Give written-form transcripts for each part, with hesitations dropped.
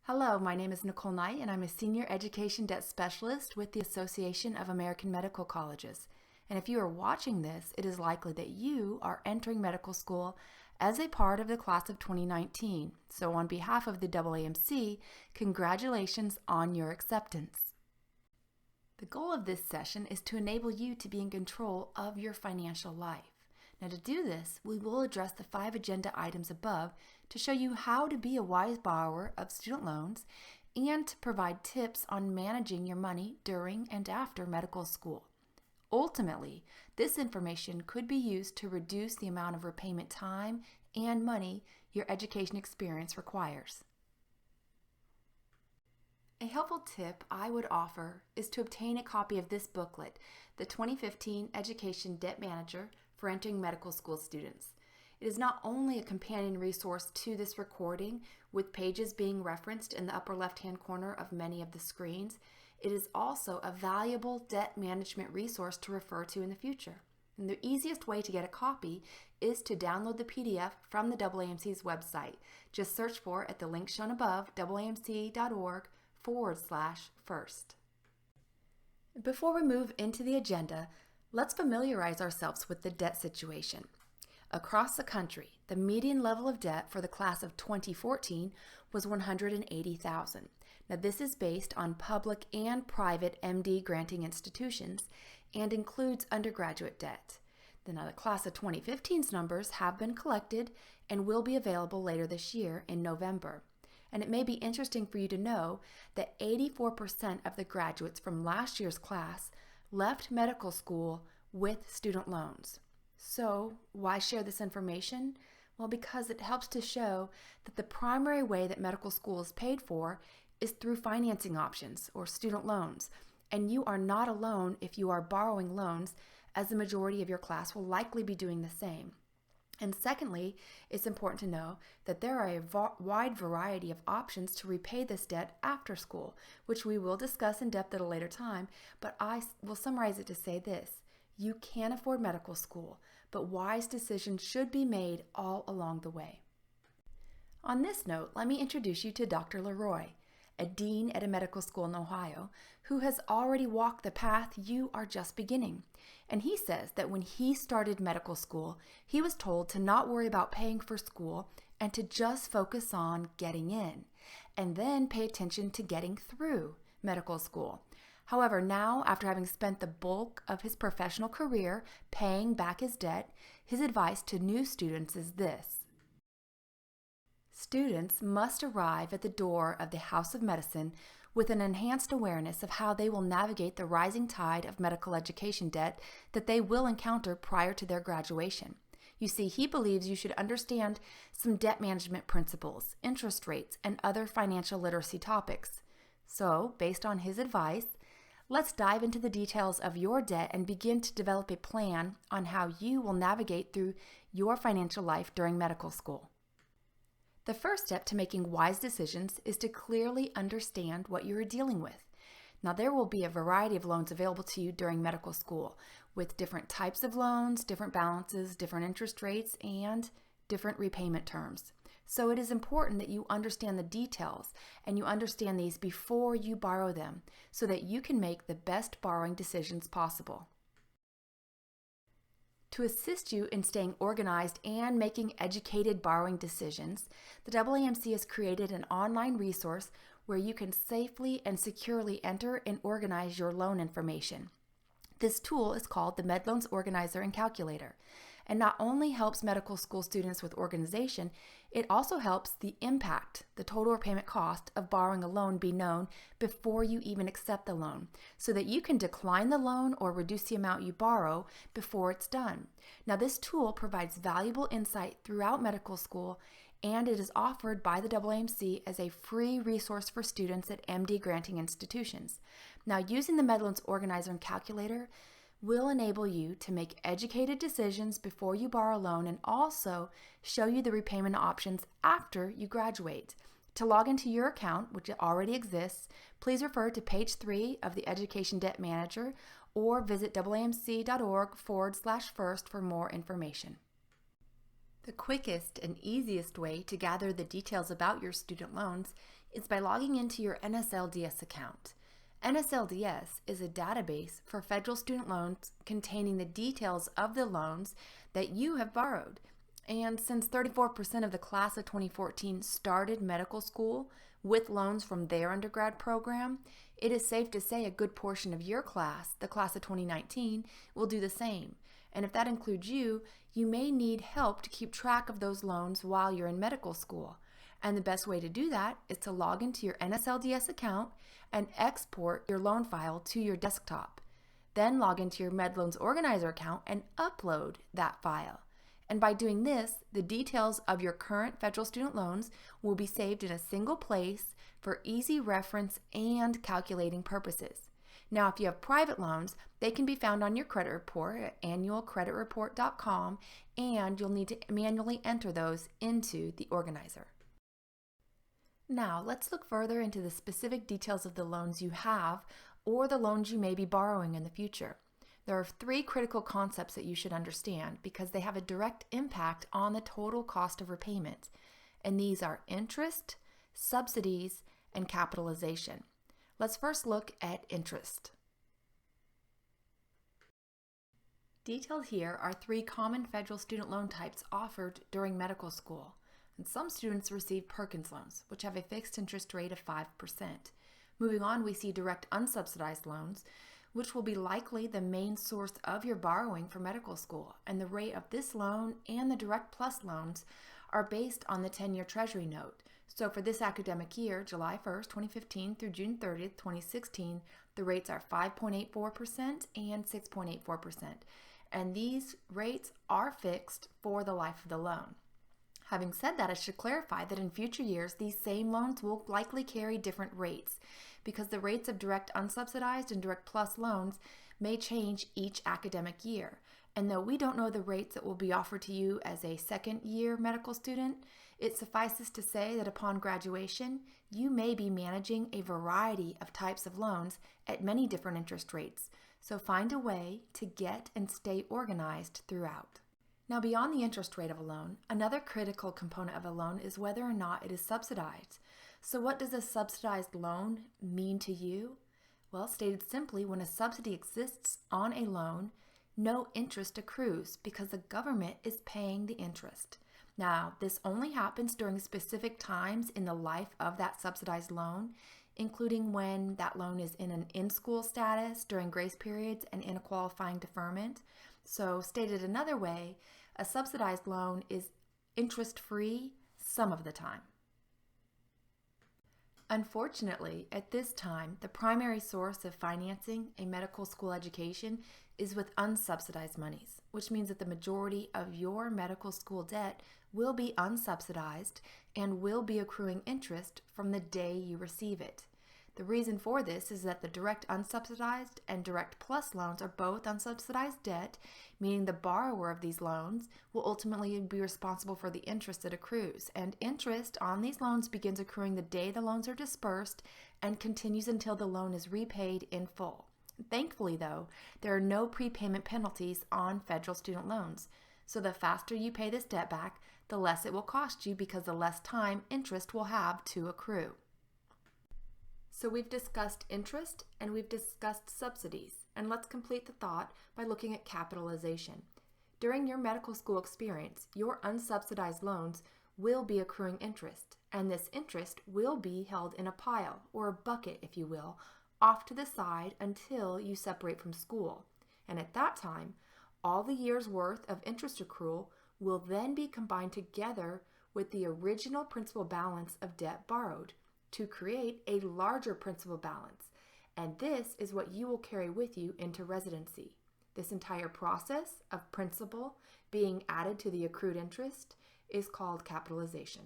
Hello, my name is Nicole Knight and I'm a Senior Education Debt Specialist with the Association of American Medical Colleges. And if you are watching this, it is likely that you are entering medical school as a part of the class of 2019. So on behalf of the AAMC, congratulations on your acceptance. The goal of this session is to enable you to be in control of your financial life. Now to do this, we will address the 5 agenda items above to show you how to be a wise borrower of student loans and to provide tips on managing your money during and after medical school. Ultimately, this information could be used to reduce the amount of repayment time and money your education experience requires. A helpful tip I would offer is to obtain a copy of this booklet, the 2015 Education Debt Manager for Entering Medical School Students. It is not only a companion resource to this recording, with pages being referenced in the upper left-hand corner of many of the screens, it is also a valuable debt management resource to refer to in the future. And the easiest way to get a copy is to download the PDF from the AAMC's website. Just search for it at the link shown above, aamc.org/first. Before we move into the agenda, let's familiarize ourselves with the debt situation. Across the country, the median level of debt for the class of 2014 was $180,000. Now this is based on public and private MD granting institutions and includes undergraduate debt. Now the class of 2015's numbers have been collected and will be available later this year in November. And it may be interesting for you to know that 84% of the graduates from last year's class left medical school with student loans. So why share this information? Well, because it helps to show that the primary way that medical school is paid for is through financing options or student loans. And you are not alone if you are borrowing loans, as the majority of your class will likely be doing the same. And secondly, it's important to know that there are a wide variety of options to repay this debt after school, which we will discuss in depth at a later time, but I will summarize it to say this. You can afford medical school, but wise decisions should be made all along the way. On this note, let me introduce you to Dr. Leroy, a dean at a medical school in Ohio, who has already walked the path you are just beginning. And he says that when he started medical school, he was told to not worry about paying for school and to just focus on getting in, and then pay attention to getting through medical school. However, now, after having spent the bulk of his professional career paying back his debt, his advice to new students is this. Students must arrive at the door of the House of Medicine with an enhanced awareness of how they will navigate the rising tide of medical education debt that they will encounter prior to their graduation. You see, he believes you should understand some debt management principles, interest rates, and other financial literacy topics. So, based on his advice, let's dive into the details of your debt and begin to develop a plan on how you will navigate through your financial life during medical school. The first step to making wise decisions is to clearly understand what you are dealing with. Now, there will be a variety of loans available to you during medical school, with different types of loans, different balances, different interest rates, and different repayment terms. So it is important that you understand the details and you understand these before you borrow them so that you can make the best borrowing decisions possible. To assist you in staying organized and making educated borrowing decisions, the AAMC has created an online resource where you can safely and securely enter and organize your loan information. This tool is called the Medloans Organizer and Calculator, and not only helps medical school students with organization, it also helps the impact, the total repayment cost of borrowing a loan be known before you even accept the loan, so that you can decline the loan or reduce the amount you borrow before it's done. Now, this tool provides valuable insight throughout medical school, and it is offered by the AAMC as a free resource for students at MD granting institutions. Now, using the Medloans Organizer and Calculator will enable you to make educated decisions before you borrow a loan and also show you the repayment options after you graduate. To log into your account, which already exists, please refer to page 3 of the Education Debt Manager or visit aamc.org/first for more information. The quickest and easiest way to gather the details about your student loans is by logging into your NSLDS account. NSLDS is a database for federal student loans containing the details of the loans that you have borrowed. And since 34% of the class of 2014 started medical school with loans from their undergrad program, it is safe to say a good portion of your class, the class of 2019, will do the same. And if that includes you, you may need help to keep track of those loans while you're in medical school. And the best way to do that is to log into your NSLDS account and export your loan file to your desktop. Then log into your Medloans organizer account and upload that file. And by doing this, the details of your current federal student loans will be saved in a single place for easy reference and calculating purposes. Now, if you have private loans, they can be found on your credit report at annualcreditreport.com, and you'll need to manually enter those into the organizer. Now, let's look further into the specific details of the loans you have or the loans you may be borrowing in the future. There are 3 critical concepts that you should understand because they have a direct impact on the total cost of repayment, and these are interest, subsidies, and capitalization. Let's first look at interest. Detailed here are 3 common federal student loan types offered during medical school. And some students receive Perkins loans, which have a fixed interest rate of 5%. Moving on, we see direct unsubsidized loans, which will be likely the main source of your borrowing for medical school. And the rate of this loan and the Direct Plus loans are based on the 10-year Treasury note. So for this academic year, July 1st, 2015 through June 30th, 2016, the rates are 5.84% and 6.84%. And these rates are fixed for the life of the loan. Having said that, I should clarify that in future years, these same loans will likely carry different rates because the rates of direct unsubsidized and direct plus loans may change each academic year. And though we don't know the rates that will be offered to you as a second-year medical student, it suffices to say that upon graduation, you may be managing a variety of types of loans at many different interest rates. So find a way to get and stay organized throughout. Now, beyond the interest rate of a loan, another critical component of a loan is whether or not it is subsidized. So what does a subsidized loan mean to you? Well, stated simply, when a subsidy exists on a loan, no interest accrues because the government is paying the interest. Now, this only happens during specific times in the life of that subsidized loan, including when that loan is in an in-school status, during grace periods, and in a qualifying deferment. So, stated another way, a subsidized loan is interest-free some of the time. Unfortunately, at this time, the primary source of financing a medical school education is with unsubsidized monies, which means that the majority of your medical school debt will be unsubsidized and will be accruing interest from the day you receive it. The reason for this is that the direct unsubsidized and direct plus loans are both unsubsidized debt, meaning the borrower of these loans will ultimately be responsible for the interest that accrues. And interest on these loans begins accruing the day the loans are dispersed and continues until the loan is repaid in full. Thankfully, though, there are no prepayment penalties on federal student loans. So the faster you pay this debt back, the less it will cost you because the less time interest will have to accrue. So we've discussed interest and we've discussed subsidies, and let's complete the thought by looking at capitalization. During your medical school experience, your unsubsidized loans will be accruing interest, and this interest will be held in a pile, or a bucket if you will, off to the side until you separate from school. And at that time, all the year's worth of interest accrual will then be combined together with the original principal balance of debt borrowed to create a larger principal balance, and this is what you will carry with you into residency. This entire process of principal being added to the accrued interest is called capitalization.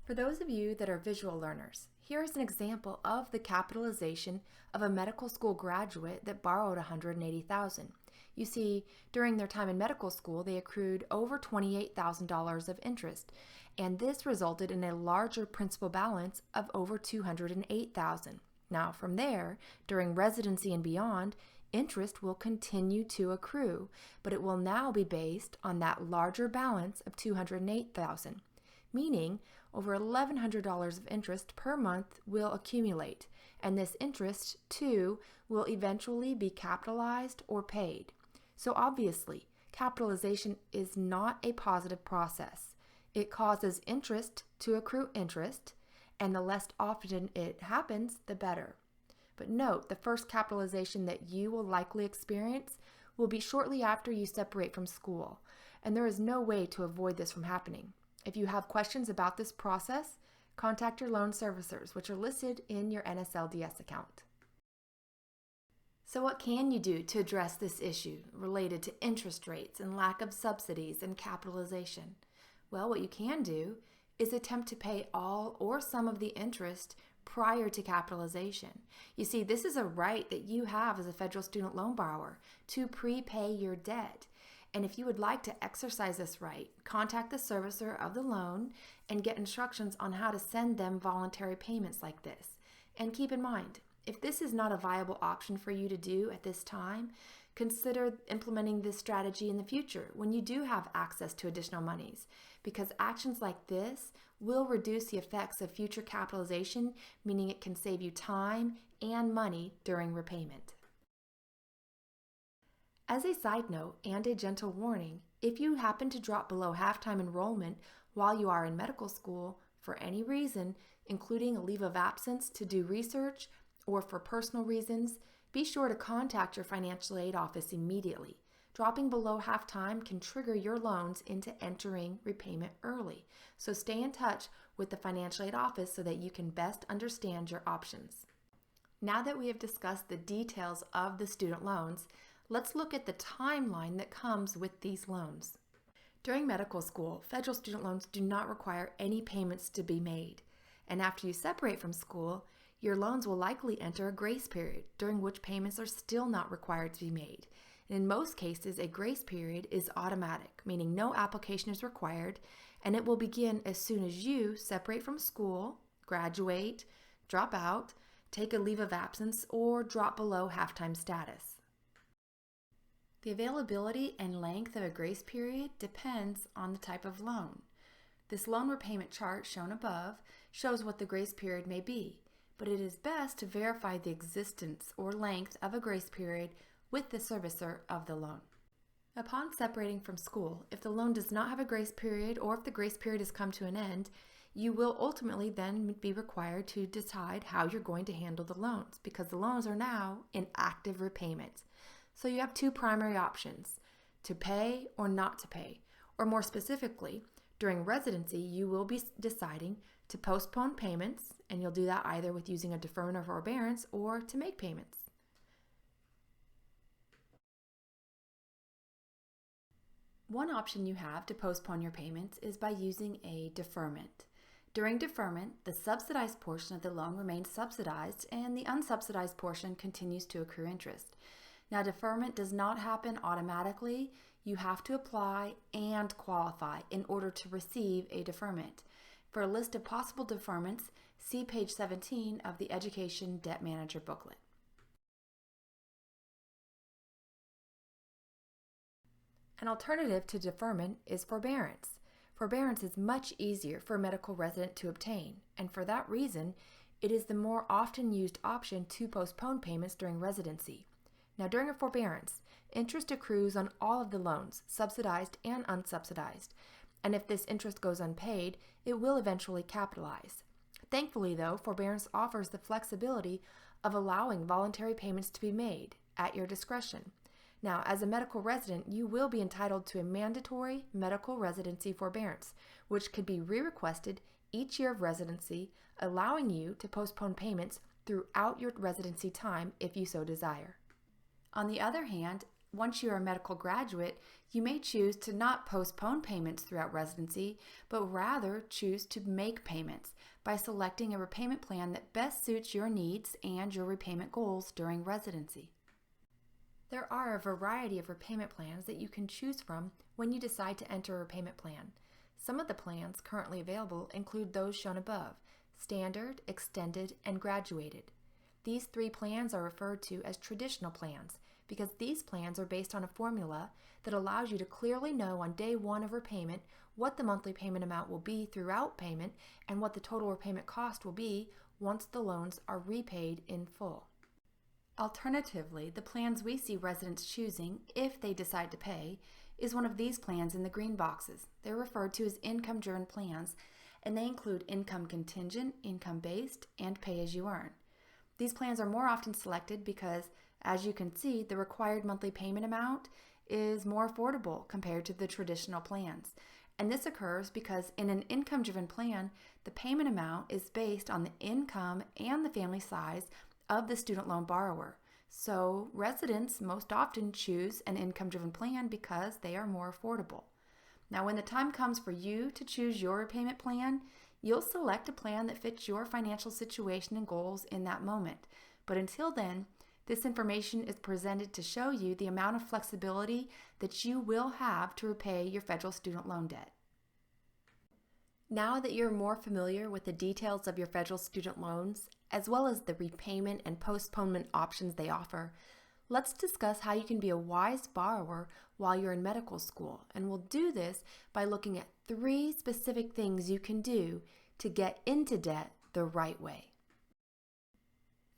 For those of you that are visual learners, here is an example of the capitalization of a medical school graduate that borrowed $180,000. You see, during their time in medical school, they accrued over $28,000 of interest, and this resulted in a larger principal balance of over $208,000. Now, from there, during residency and beyond, interest will continue to accrue, but it will now be based on that larger balance of $208,000, meaning over $1,100 of interest per month will accumulate, and this interest, too, will eventually be capitalized or paid. So obviously, capitalization is not a positive process. It causes interest to accrue interest, and the less often it happens, the better. But note, the first capitalization that you will likely experience will be shortly after you separate from school, and there is no way to avoid this from happening. If you have questions about this process, contact your loan servicers, which are listed in your NSLDS account. So what can you do to address this issue related to interest rates and lack of subsidies and capitalization? Well, what you can do is attempt to pay all or some of the interest prior to capitalization. You see, this is a right that you have as a federal student loan borrower to prepay your debt. And if you would like to exercise this right, contact the servicer of the loan and get instructions on how to send them voluntary payments like this. And keep in mind, if this is not a viable option for you to do at this time, consider implementing this strategy in the future when you do have access to additional monies, because actions like this will reduce the effects of future capitalization, meaning it can save you time and money during repayment. As a side note and a gentle warning, if you happen to drop below half-time enrollment while you are in medical school for any reason, including a leave of absence to do research or for personal reasons, be sure to contact your financial aid office immediately. Dropping below half-time can trigger your loans into entering repayment early, so stay in touch with the financial aid office so that you can best understand your options. Now that we have discussed the details of the student loans, let's look at the timeline that comes with these loans. During medical school, federal student loans do not require any payments to be made, and after you separate from school, your loans will likely enter a grace period during which payments are still not required to be made. And in most cases, a grace period is automatic, meaning no application is required, and it will begin as soon as you separate from school, graduate, drop out, take a leave of absence, or drop below half-time status. The availability and length of a grace period depends on the type of loan. This loan repayment chart shown above shows what the grace period may be, but it is best to verify the existence or length of a grace period with the servicer of the loan. Upon separating from school, if the loan does not have a grace period or if the grace period has come to an end, you will ultimately then be required to decide how you're going to handle the loans, because the loans are now in active repayment. So you have two primary options: to pay or not to pay, or more specifically, during residency, you will be deciding to postpone payments, and you'll do that either with using a deferment or forbearance or to make payments. One option you have to postpone your payments is by using a deferment. During deferment, the subsidized portion of the loan remains subsidized and the unsubsidized portion continues to accrue interest. Now, deferment does not happen automatically. You have to apply and qualify in order to receive a deferment. For a list of possible deferments, see page 17 of the Education Debt Manager booklet. An alternative to deferment is forbearance. Forbearance is much easier for a medical resident to obtain, and for that reason, it is the more often used option to postpone payments during residency. Now, during a forbearance, interest accrues on all of the loans, subsidized and unsubsidized, and if this interest goes unpaid, it will eventually capitalize. Thankfully, though, forbearance offers the flexibility of allowing voluntary payments to be made at your discretion. Now, as a medical resident, you will be entitled to a mandatory medical residency forbearance, which could be re-requested each year of residency, allowing you to postpone payments throughout your residency time if you so desire. On the other hand, once you are a medical graduate, you may choose to not postpone payments throughout residency, but rather choose to make payments by selecting a repayment plan that best suits your needs and your repayment goals during residency. There are a variety of repayment plans that you can choose from when you decide to enter a repayment plan. Some of the plans currently available include those shown above: standard, extended, and graduated. These three plans are referred to as traditional plans because these plans are based on a formula that allows you to clearly know on day one of repayment what the monthly payment amount will be throughout payment, and what the total repayment cost will be once the loans are repaid in full. Alternatively, the plans we see residents choosing, if they decide to pay, is one of these plans in the green boxes. They're referred to as income-driven plans, and they include income contingent, income-based, and pay-as-you-earn. These plans are more often selected because, as you can see, the required monthly payment amount is more affordable compared to the traditional plans. And this occurs because in an income-driven plan, the payment amount is based on the income and the family size of the student loan borrower. So residents most often choose an income-driven plan because they are more affordable. Now, when the time comes for you to choose your repayment plan, you'll select a plan that fits your financial situation and goals in that moment. But until then, this information is presented to show you the amount of flexibility that you will have to repay your federal student loan debt. Now that you're more familiar with the details of your federal student loans, as well as the repayment and postponement options they offer, let's discuss how you can be a wise borrower while you're in medical school. And we'll do this by looking at 3 specific things you can do to get into debt the right way.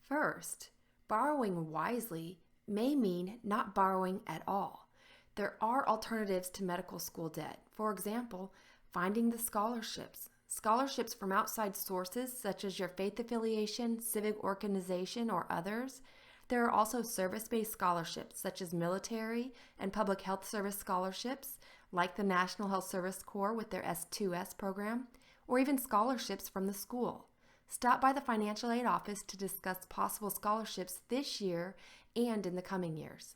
First, borrowing wisely may mean not borrowing at all. There are alternatives to medical school debt. For example, finding the scholarships. Scholarships from outside sources such as your faith affiliation, civic organization, or others. There are also service-based scholarships such as military and public health service scholarships, like the National Health Service Corps with their S2S program, or even scholarships from the school. Stop by the financial aid office to discuss possible scholarships this year and in the coming years.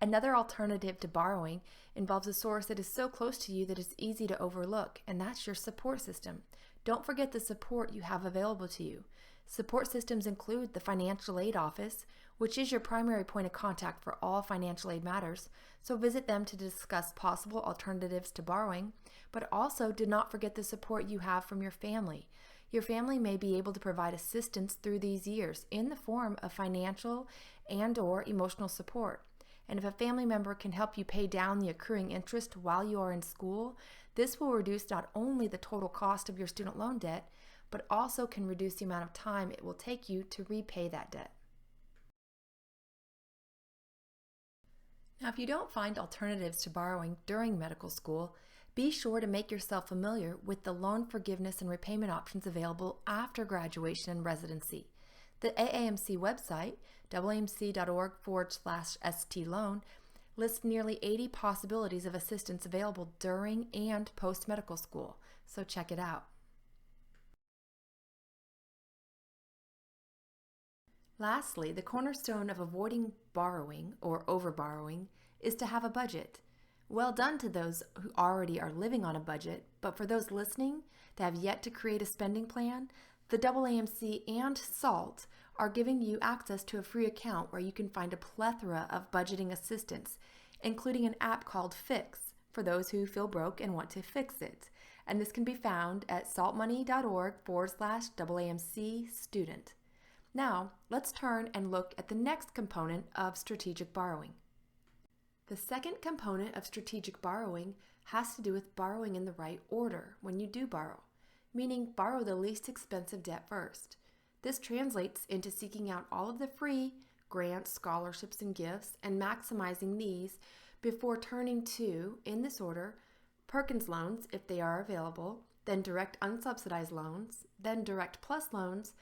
Another alternative to borrowing involves a source that is so close to you that it's easy to overlook, and that's your support system. Don't forget the support you have available to you. Support systems include the financial aid office, which is your primary point of contact for all financial aid matters, so visit them to discuss possible alternatives to borrowing, but also do not forget the support you have from your family. Your family may be able to provide assistance through these years in the form of financial and/or emotional support. And if a family member can help you pay down the accruing interest while you are in school, this will reduce not only the total cost of your student loan debt, but also can reduce the amount of time it will take you to repay that debt. Now, if you don't find alternatives to borrowing during medical school, be sure to make yourself familiar with the loan forgiveness and repayment options available after graduation and residency. The AAMC website, aamc.org/ST-loan, lists nearly 80 possibilities of assistance available during and post-medical school, so check it out. Lastly, the cornerstone of avoiding borrowing or overborrowing is to have a budget. Well done to those who already are living on a budget, but for those listening that have yet to create a spending plan, the AAMC and SALT are giving you access to a free account where you can find a plethora of budgeting assistance, including an app called Fix for those who feel broke and want to fix it. And this can be found at saltmoney.org/AAMC student. Now, let's turn and look at the next component of strategic borrowing. The second component of strategic borrowing has to do with borrowing in the right order when you do borrow, meaning borrow the least expensive debt first. This translates into seeking out all of the free grants, scholarships, and gifts and maximizing these before turning to, in this order, Perkins loans if they are available, then direct unsubsidized loans, then direct plus loans,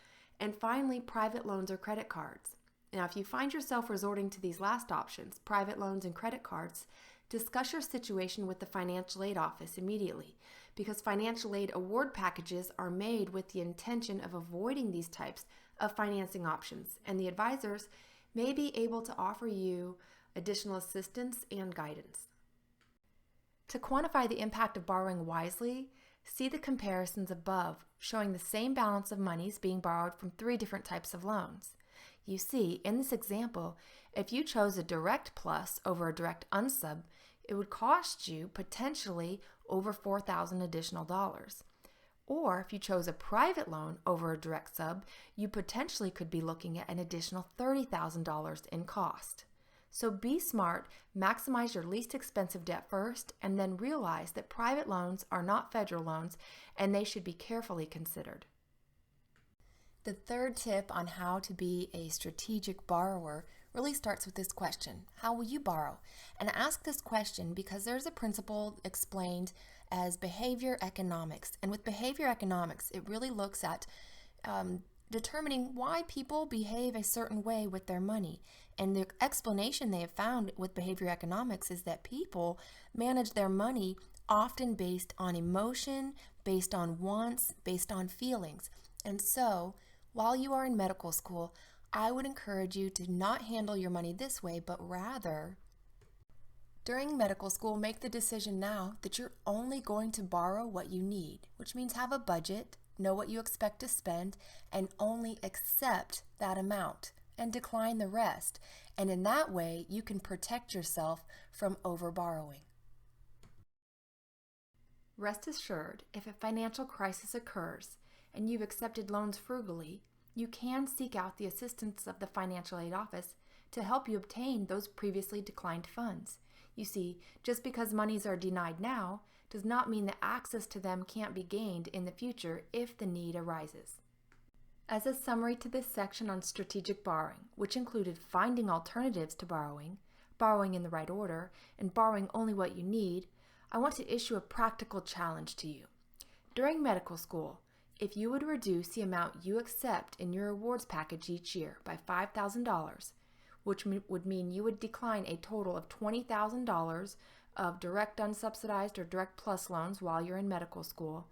and finally private loans or credit cards. Now, if you find yourself resorting to these last options, private loans and credit cards, discuss your situation with the financial aid office immediately, because financial aid award packages are made with the intention of avoiding these types of financing options, and the advisors may be able to offer you additional assistance and guidance. To quantify the impact of borrowing wisely, see the comparisons above showing the same balance of monies being borrowed from 3 different types of loans. You see, in this example, if you chose a direct plus over a direct unsub, it would cost you potentially over $4,000 additional dollars. Or if you chose a private loan over a direct sub, you potentially could be looking at an additional $30,000 in cost. So be smart, maximize your least expensive debt first, and then realize that private loans are not federal loans and they should be carefully considered. The third tip on how to be a strategic borrower really starts with this question: how will you borrow? And I ask this question because there's a principle explained as behavior economics. And with behavior economics, it really looks at determining why people behave a certain way with their money. And the explanation they have found with behavior economics is that people manage their money often based on emotion, based on wants, based on feelings. And so, while you are in medical school, I would encourage you to not handle your money this way, but rather, during medical school, make the decision now that you're only going to borrow what you need, which means have a budget, know what you expect to spend, and only accept that amount and decline the rest. And in that way, you can protect yourself from over-borrowing. Rest assured, if a financial crisis occurs and you've accepted loans frugally, you can seek out the assistance of the financial aid office to help you obtain those previously declined funds. You see, just because monies are denied now does not mean that access to them can't be gained in the future if the need arises. As a summary to this section on strategic borrowing, which included finding alternatives to borrowing, borrowing in the right order, and borrowing only what you need, I want to issue a practical challenge to you. During medical school, if you would reduce the amount you accept in your rewards package each year by $5,000, which would mean you would decline a total of $20,000 of direct unsubsidized or direct plus loans while you're in medical school,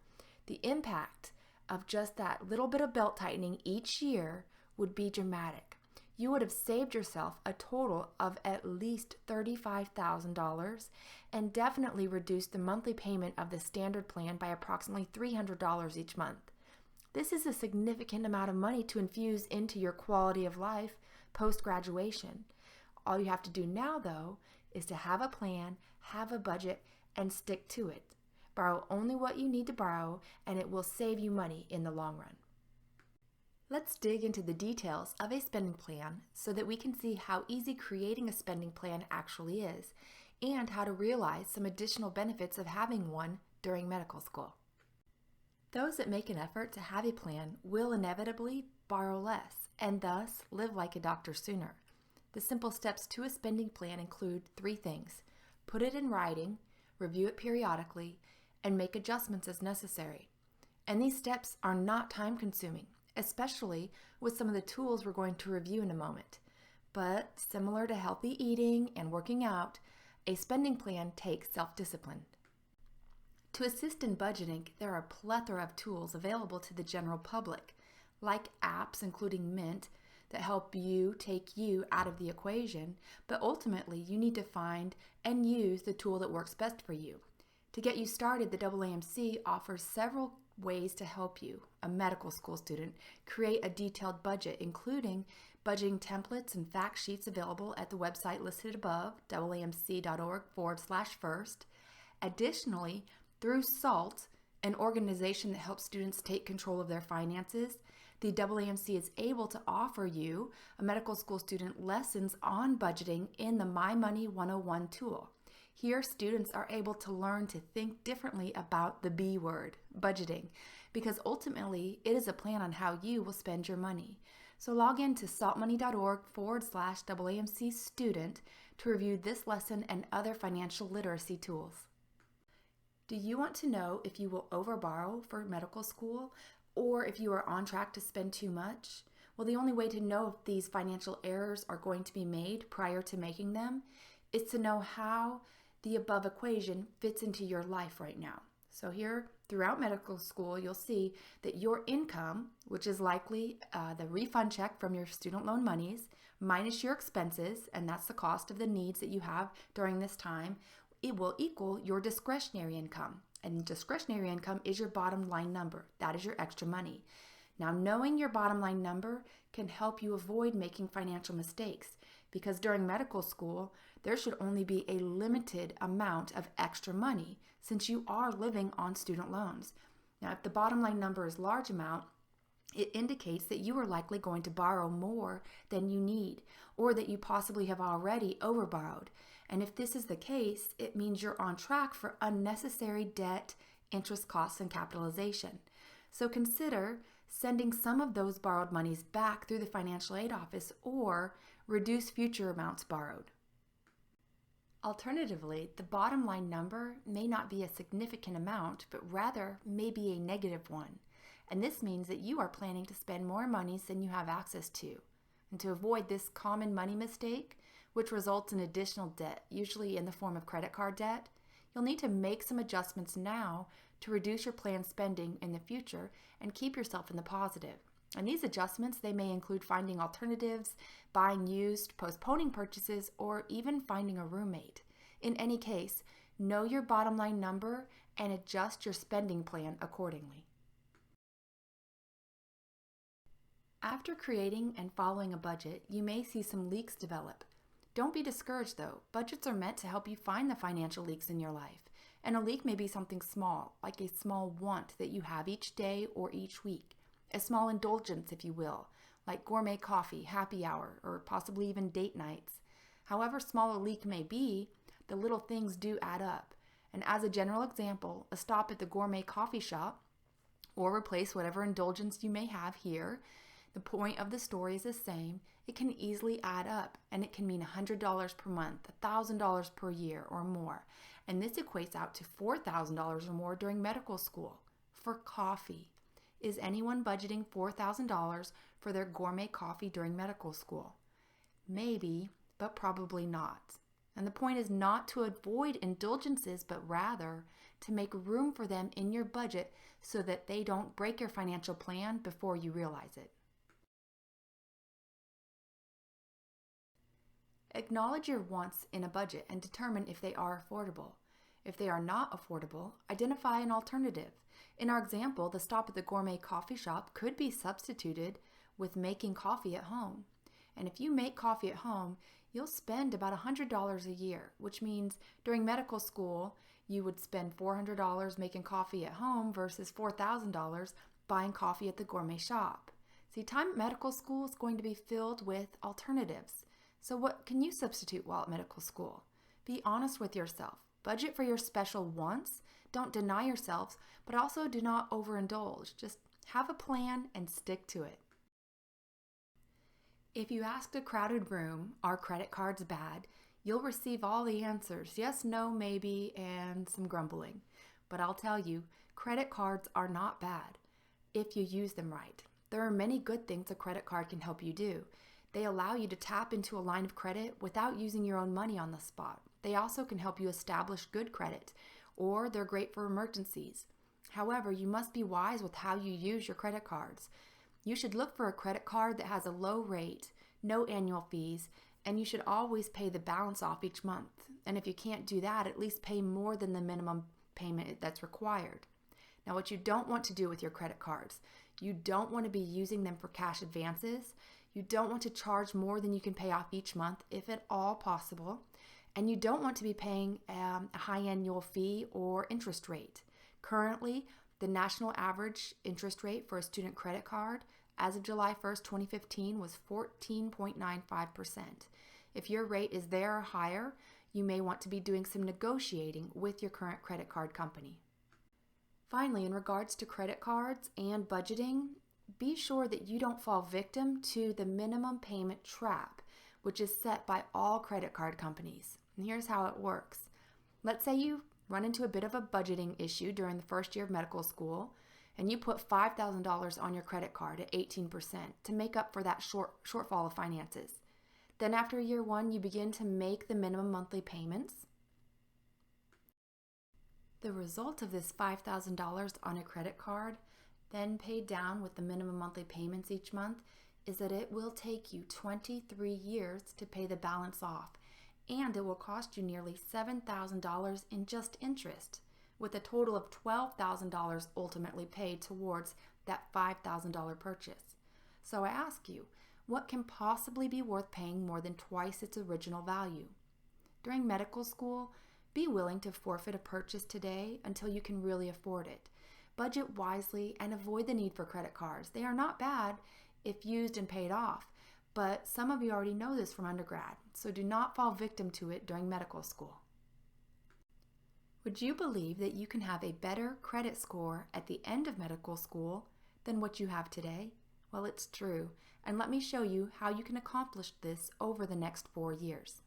the impact of just that little bit of belt tightening each year would be dramatic. You would have saved yourself a total of at least $35,000 and definitely reduced the monthly payment of the standard plan by approximately $300 each month. This is a significant amount of money to infuse into your quality of life post-graduation. All you have to do now, though, is to have a plan, have a budget, and stick to it. Borrow only what you need to borrow, and it will save you money in the long run. Let's dig into the details of a spending plan so that we can see how easy creating a spending plan actually is, and how to realize some additional benefits of having one during medical school. Those that make an effort to have a plan will inevitably borrow less and thus live like a doctor sooner. The simple steps to a spending plan include 3 things: put it in writing, review it periodically, and make adjustments as necessary. And these steps are not time-consuming, especially with some of the tools we're going to review in a moment. But similar to healthy eating and working out, a spending plan takes self-discipline. To assist in budgeting, there are a plethora of tools available to the general public, like apps including Mint that help you take you out of the equation, but ultimately you need to find and use the tool that works best for you. To get you started, the AAMC offers several ways to help you, a medical school student, create a detailed budget, including budgeting templates and fact sheets available at the website listed above, aamc.org/first. Additionally, through SALT, an organization that helps students take control of their finances, the AAMC is able to offer you, a medical school student, lessons on budgeting in the My Money 101 tool. Here, students are able to learn to think differently about the B word, budgeting, because ultimately it is a plan on how you will spend your money. So log in to saltmoney.org/AAMC student to review this lesson and other financial literacy tools. Do you want to know if you will overborrow for medical school or if you are on track to spend too much? Well, the only way to know if these financial errors are going to be made prior to making them is to know how the above equation fits into your life right now. So here, throughout medical school, you'll see that your income, which is likely the refund check from your student loan monies, minus your expenses, and that's the cost of the needs that you have during this time, it will equal your discretionary income. And discretionary income is your bottom line number. That is your extra money. Now, knowing your bottom line number can help you avoid making financial mistakes, because during medical school, there should only be a limited amount of extra money since you are living on student loans. Now, if the bottom line number is large amount, It indicates that you are likely going to borrow more than you need, or that you possibly have already overborrowed. And if this is the case, it means you're on track for unnecessary debt, interest costs, and capitalization. So consider sending some of those borrowed monies back through the financial aid office or reduce future amounts borrowed. Alternatively, the bottom line number may not be a significant amount, but rather may be a negative one. And this means that you are planning to spend more monies than you have access to. And to avoid this common money mistake, which results in additional debt, usually in the form of credit card debt, you'll need to make some adjustments now to reduce your planned spending in the future and keep yourself in the positive. And these adjustments, they may include finding alternatives, buying used, postponing purchases, or even finding a roommate. In any case, know your bottom line number and adjust your spending plan accordingly. After creating and following a budget, you may see some leaks develop. Don't be discouraged though. Budgets are meant to help you find the financial leaks in your life. And a leak may be something small, like a small want that you have each day or each week. A small indulgence, if you will, like gourmet coffee, happy hour, or possibly even date nights. However small a leak may be, the little things do add up. And as a general example, a stop at the gourmet coffee shop, or replace whatever indulgence you may have here, the point of the story is the same. It can easily add up, and it can mean $100 per month, $1,000 per year, or more. And this equates out to $4,000 or more during medical school for coffee. Is anyone budgeting $4,000 for their gourmet coffee during medical school? Maybe, but probably not. And the point is not to avoid indulgences, but rather to make room for them in your budget so that they don't break your financial plan before you realize it. Acknowledge your wants in a budget and determine if they are affordable. If they are not affordable, identify an alternative. In our example, the stop at the gourmet coffee shop could be substituted with making coffee at home. And if you make coffee at home, you'll spend about $100 a year, which means during medical school, you would spend $400 making coffee at home versus $4,000 buying coffee at the gourmet shop. See, time at medical school is going to be filled with alternatives. So what can you substitute while at medical school? Be honest with yourself. Budget for your special wants. Don't deny yourselves, but also do not overindulge. Just have a plan and stick to it. If you ask a crowded room, are credit cards bad? You'll receive all the answers, yes, no, maybe, and some grumbling. But I'll tell you, credit cards are not bad if you use them right. There are many good things a credit card can help you do. They allow you to tap into a line of credit without using your own money on the spot. They also can help you establish good credit, or they're great for emergencies. However, you must be wise with how you use your credit cards. You should look for a credit card that has a low rate, no annual fees, and you should always pay the balance off each month. And if you can't do that, at least pay more than the minimum payment that's required. Now, what you don't want to do with your credit cards, you don't want to be using them for cash advances. You don't want to charge more than you can pay off each month, if at all possible. And you don't want to be paying a high annual fee or interest rate. Currently, the national average interest rate for a student credit card as of July 1st, 2015 was 14.95%. If your rate is there or higher, you may want to be doing some negotiating with your current credit card company. Finally, in regards to credit cards and budgeting, be sure that you don't fall victim to the minimum payment trap, which is set by all credit card companies. And here's how it works. Let's say you run into a bit of a budgeting issue during the first year of medical school, and you put $5,000 on your credit card at 18% to make up for that shortfall of finances. Then after year one, you begin to make the minimum monthly payments. The result of this $5,000 on a credit card, then paid down with the minimum monthly payments each month, is that it will take you 23 years to pay the balance off, and it will cost you nearly $7,000 in just interest, with a total of $12,000 ultimately paid towards that $5,000 purchase. So I ask you, what can possibly be worth paying more than twice its original value? During medical school, be willing to forfeit a purchase today until you can really afford it. Budget wisely and avoid the need for credit cards. They are not bad if used and paid off, but some of you already know this from undergrad, so do not fall victim to it during medical school. Would you believe that you can have a better credit score at the end of medical school than what you have today? Well, it's true, and let me show you how you can accomplish this over the next 4 years.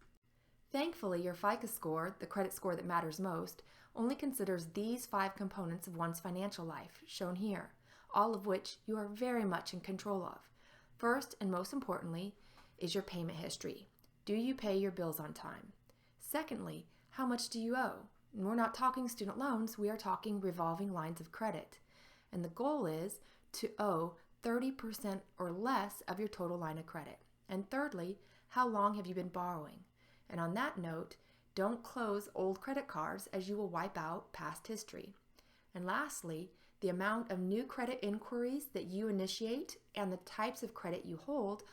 Thankfully, your FICO score, the credit score that matters most, only considers these 5 components of one's financial life, shown here, all of which you are very much in control of. First, and most importantly, is your payment history. Do you pay your bills on time? Secondly, how much do you owe? And we're not talking student loans, we are talking revolving lines of credit. And the goal is to owe 30% or less of your total line of credit. And thirdly, how long have you been borrowing? And on that note, don't close old credit cards as you will wipe out past history. And lastly, the amount of new credit inquiries that you initiate and the types of credit you hold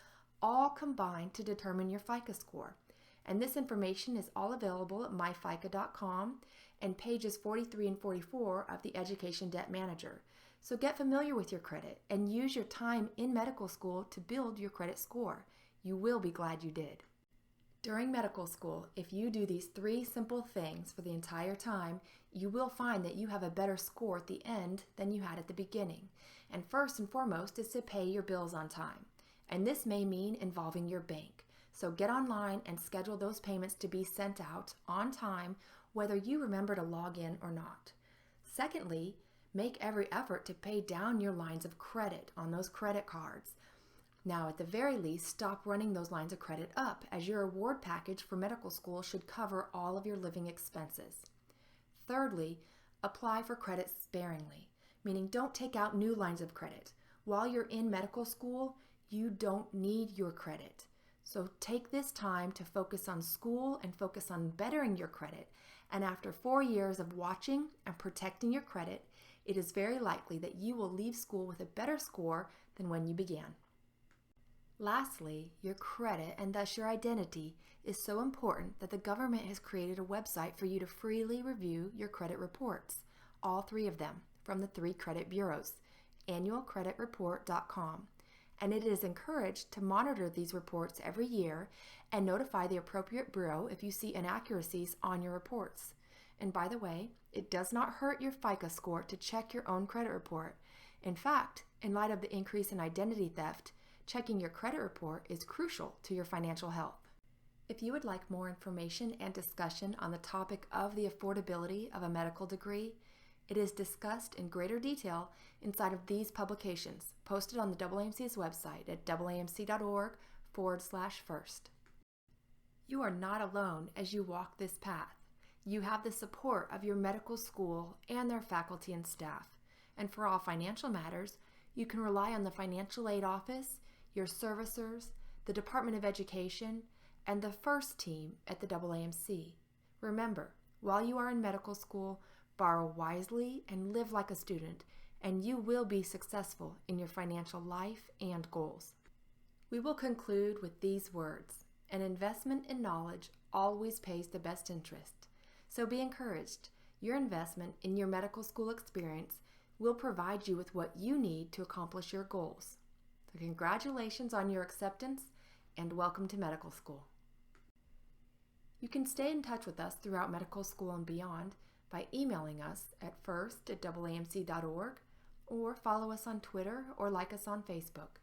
all combine to determine your FICO score. And this information is all available at myfico.com and pages 43 and 44 of the Education Debt Manager. So get familiar with your credit and use your time in medical school to build your credit score. You will be glad you did. During medical school, if you do these 3 simple things for the entire time, you will find that you have a better score at the end than you had at the beginning. And first and foremost is to pay your bills on time. And this may mean involving your bank. So get online and schedule those payments to be sent out on time, whether you remember to log in or not. Secondly, make every effort to pay down your lines of credit on those credit cards. Now, at the very least, stop running those lines of credit up, as your award package for medical school should cover all of your living expenses. Thirdly, apply for credit sparingly, meaning don't take out new lines of credit. While you're in medical school, you don't need your credit. So take this time to focus on school and focus on bettering your credit. And after 4 years of watching and protecting your credit, it is very likely that you will leave school with a better score than when you began. Lastly, your credit and thus your identity is so important that the government has created a website for you to freely review your credit reports, all 3 of them, from the 3 credit bureaus, annualcreditreport.com. And it is encouraged to monitor these reports every year and notify the appropriate bureau if you see inaccuracies on your reports. And by the way, it does not hurt your FICO score to check your own credit report. In fact, in light of the increase in identity theft, checking your credit report is crucial to your financial health. If you would like more information and discussion on the topic of the affordability of a medical degree, it is discussed in greater detail inside of these publications, posted on the AAMC's website at aamc.org/first. You are not alone as you walk this path. You have the support of your medical school and their faculty and staff. And for all financial matters, you can rely on the Financial Aid Office, your servicers, the Department of Education, and the FIRST team at the AAMC. Remember, while you are in medical school, borrow wisely and live like a student, and you will be successful in your financial life and goals. We will conclude with these words: an investment in knowledge always pays the best interest. So be encouraged. Your investment in your medical school experience will provide you with what you need to accomplish your goals. So congratulations on your acceptance and welcome to medical school. You can stay in touch with us throughout medical school and beyond by emailing us at first@aamc.org or follow us on Twitter or like us on Facebook.